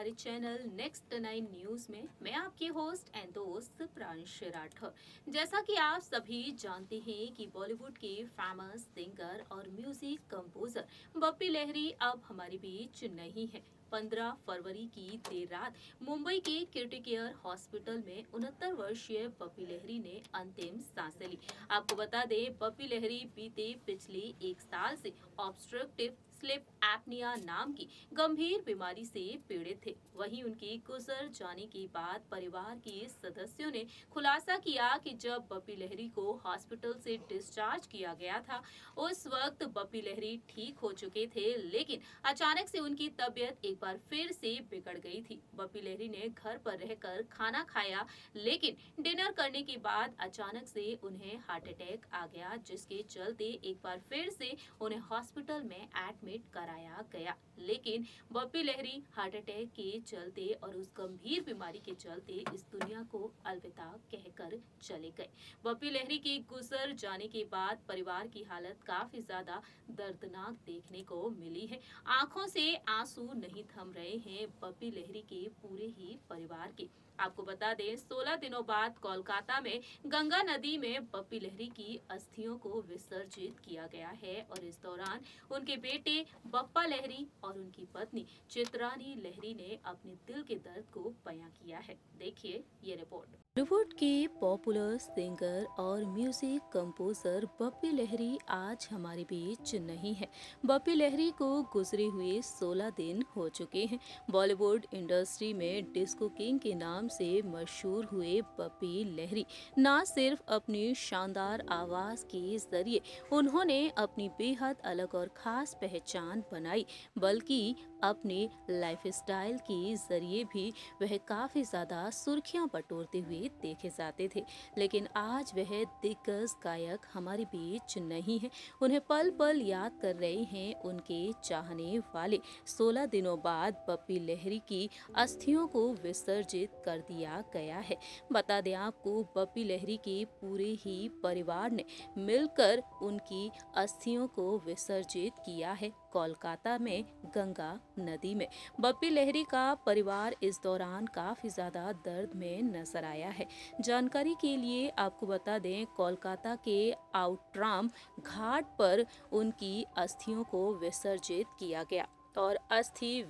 हमारे channel next 9 news में। मैं आपकी होस्ट एंड दोस्त प्रांश राठौर। जैसा कि आप सभी जानते हैं कि बॉलीवुड के फेमस सिंगर और म्यूजिक कंपोजर बप्पी लहरी अब हमारे बीच नहीं है। 15 फरवरी की देर रात मुंबई के क्रिटिकेयर हॉस्पिटल में 69 वर्षीय बप्पी लहरी ने अंतिम सांसें ली। आपको बता दें, बप्पी लहरी बीते पिछले एक साल से ऑब्स्ट्रक्टिव स्लीप एपनिया नाम की गंभीर बीमारी से पीड़ित थे। वहीं उनके गुजर जाने के बाद परिवार के सदस्यों ने खुलासा किया कि जब बप्पी लहरी को हॉस्पिटल से डिस्चार्ज किया गया था, उस वक्त बप्पी लहरी ठीक हो चुके थे, लेकिन अचानक से उनकी तबीयत एक बार फिर से बिगड़ गई थी। बप्पी लहरी ने घर पर रहकर खाना खाया, लेकिन डिनर करने के बाद अचानक से उन्हें हार्ट अटैक आ गया, जिसके चलते एक बार फिर से उन्हें हॉस्पिटल में एडमिट कराया गया। लेकिन बप्पी लहरी हार्ट अटैक के चलते और उस गंभीर बीमारी के चलते इस दुनिया को अलविदा कहकर चले गए। बप्पी लहरी के गुजर जाने के बाद परिवार की हालत काफी ज्यादा दर्दनाक देखने को मिली है। आंखों से आंसू नहीं थम रहे हैं बप्पी लहरी के पूरे ही परिवार के। आपको बता दें, 16 दिनों बाद कोलकाता में गंगा नदी में बप्पी लहरी की अस्थियों को विसर्जित किया गया है और इस दौरान उनके बेटे बप्पा लहरी और उनकी पत्नी चित्रानी लहरी ने अपने दिल के दर्द को बयां किया है। देखिए ये रिपोर्ट। बॉलीवुड के पॉपुलर सिंगर और म्यूजिक कंपोजर बप्पी लहरी आज हमारे बीच नहीं है। बप्पी लहरी को गुजरे हुए 16 दिन हो चुके हैं। बॉलीवुड इंडस्ट्री में डिस्को किंग के नाम से मशहूर हुए बप्पी लहरी न सिर्फ अपनी शानदार आवाज के जरिए उन्होंने अपनी बेहद अलग और खास पहचान बनाई, बल्कि अपने लाइफस्टाइल के जरिए भी वह काफी ज्यादा सुर्खियां बटोरते हुए देखे जाते थे। लेकिन आज वह दिग्गज गायक हमारे बीच नहीं है। उन्हें पल पल याद कर रहे हैं उनके चाहने वाले। 16 दिनों बाद बप्पी लहरी की अस्थियों को विसर्जित कर दिया गया है। बता दें आपको, बप्पी लहरी के पूरे ही परिवार ने मिलकर उनकी अस्थियों को विसर्जित किया है कोलकाता में गंगा नदी में। बप्पी लहरी का परिवार इस दौरान काफी ज्यादा दर्द में नजर आया है। जानकारी के लिए आपको बता दें, कोलकाता के आउटराम घाट पर उनकी अस्थियों को विसर्जित किया गया और अस्थि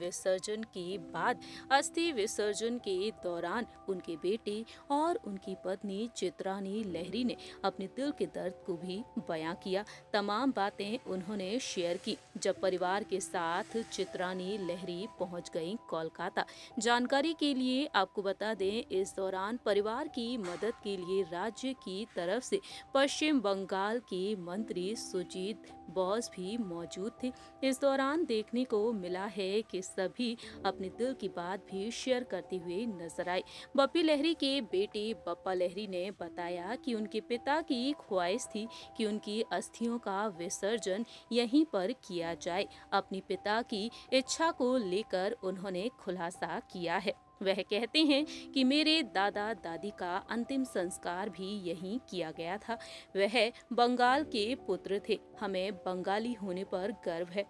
विसर्जन के दौरान उनके बेटे और उनकी पत्नी चित्रानी लहरी ने अपने दिल के दर्द को भी बयां किया। तमाम बातें उन्होंने शेयर की जब परिवार के साथ चित्रानी लहरी पहुंच गई कोलकाता। जानकारी के लिए आपको बता दें, इस दौरान परिवार की मदद के लिए राज्य की तरफ से पश्चिम बंगाल के मंत्री सुजीत बोस भी मौजूद थे। इस दौरान देखने को मिला है कि सभी अपने दिल की बात भी शेयर करते हुए नजर आए। बप्पी लहरी के बेटे बप्पा लहरी ने बताया कि उनके पिता की ख्वाहिश थी कि उनकी अस्थियों का विसर्जन यहीं पर किया जाए। अपने पिता की इच्छा को लेकर उन्होंने खुलासा किया है। वह कहते हैं कि मेरे दादा दादी का अंतिम संस्कार भी यहीं किया गया था। वह बंगाल के पुत्र थे। हमें बंगाली होने पर गर्व है।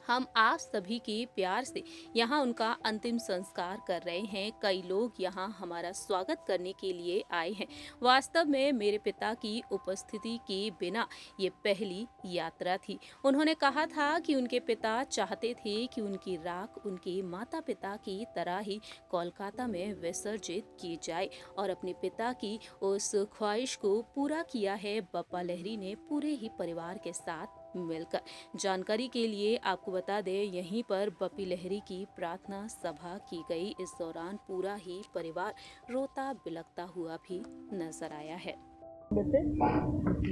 हम आप सभी के प्यार से यहाँ उनका अंतिम संस्कार कर रहे हैं। कई लोग यहाँ हमारा स्वागत करने के लिए आए हैं। वास्तव में मेरे पिता की उपस्थिति के बिना ये पहली यात्रा थी। उन्होंने कहा था कि उनके पिता चाहते थे कि उनकी राख उनके माता पिता की तरह ही कोलकाता में विसर्जित की जाए और अपने पिता की उस ख्वाहिश को पूरा किया है बप्पा लहरी ने पूरे ही परिवार के साथ मिलकर। जानकारी के लिए आपको बता दें, यहीं पर बप्पी लहरी की प्रार्थना सभा की गई। इस दौरान पूरा ही परिवार रोता बिलखता हुआ भी नजर आया है।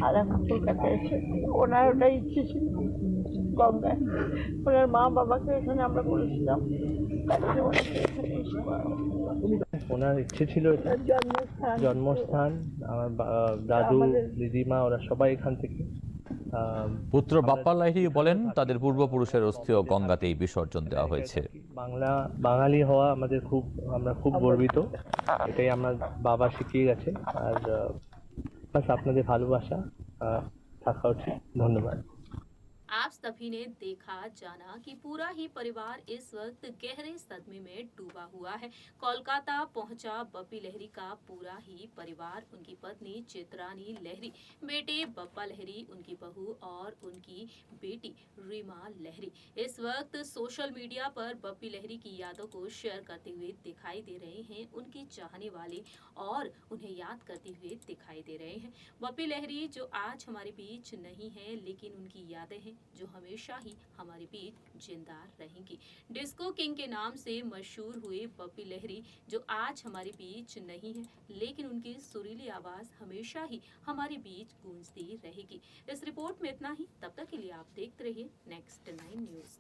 আর এখন কলকাতায় এসে ওনার ওটাই ইচ্ছে ছিল গঙ্গায় ওনার মা বাবাকে এখানে আমরা বলেছিলাম ওনার ইচ্ছে ছিল এটা জন্মস্থান। আমার দাদু দিদিমা ওরা সবাই এখান থেকে। পুত্র বাপ্পা লাহিড়ী বলেন, তাদের পূর্বপুরুষের অস্থিও গঙ্গাতেই বিসর্জন দেওয়া হয়েছে। বাঙালি হওয়া আমরা খুব গর্বিত। এটাই আমার বাবা শিখিয়ে গেছে। আর বাস আপনাদের ভালোবাসা থাকা উচিত। ধন্যবাদ। आप सभी ने देखा जाना कि पूरा ही परिवार इस वक्त गहरे सदमे में डूबा हुआ है। कोलकाता पहुंचा बप्पी लहरी का पूरा ही परिवार, उनकी पत्नी चित्रानी लहरी, बेटे बप्पा लहरी, उनकी बहू और उनकी बेटी रीमा लहरी इस वक्त सोशल मीडिया पर बप्पी लहरी की यादों को शेयर करते हुए दिखाई दे रहे हैं। उनके चाहने वाले और उन्हें याद करते हुए दिखाई दे रहे हैं। बप्पी लहरी जो आज हमारे बीच नहीं है, लेकिन उनकी यादें हैं जो हमेशा ही हमारे बीच जिंदा रहेंगी। डिस्को किंग के नाम से मशहूर हुए बप्पी लहरी जो आज हमारे बीच नहीं है, लेकिन उनकी सुरीली आवाज हमेशा ही हमारे बीच गूंजती रहेगी। इस रिपोर्ट में इतना ही। तब तक के लिए आप देखते रहिए नेक्स्ट 9 न्यूज।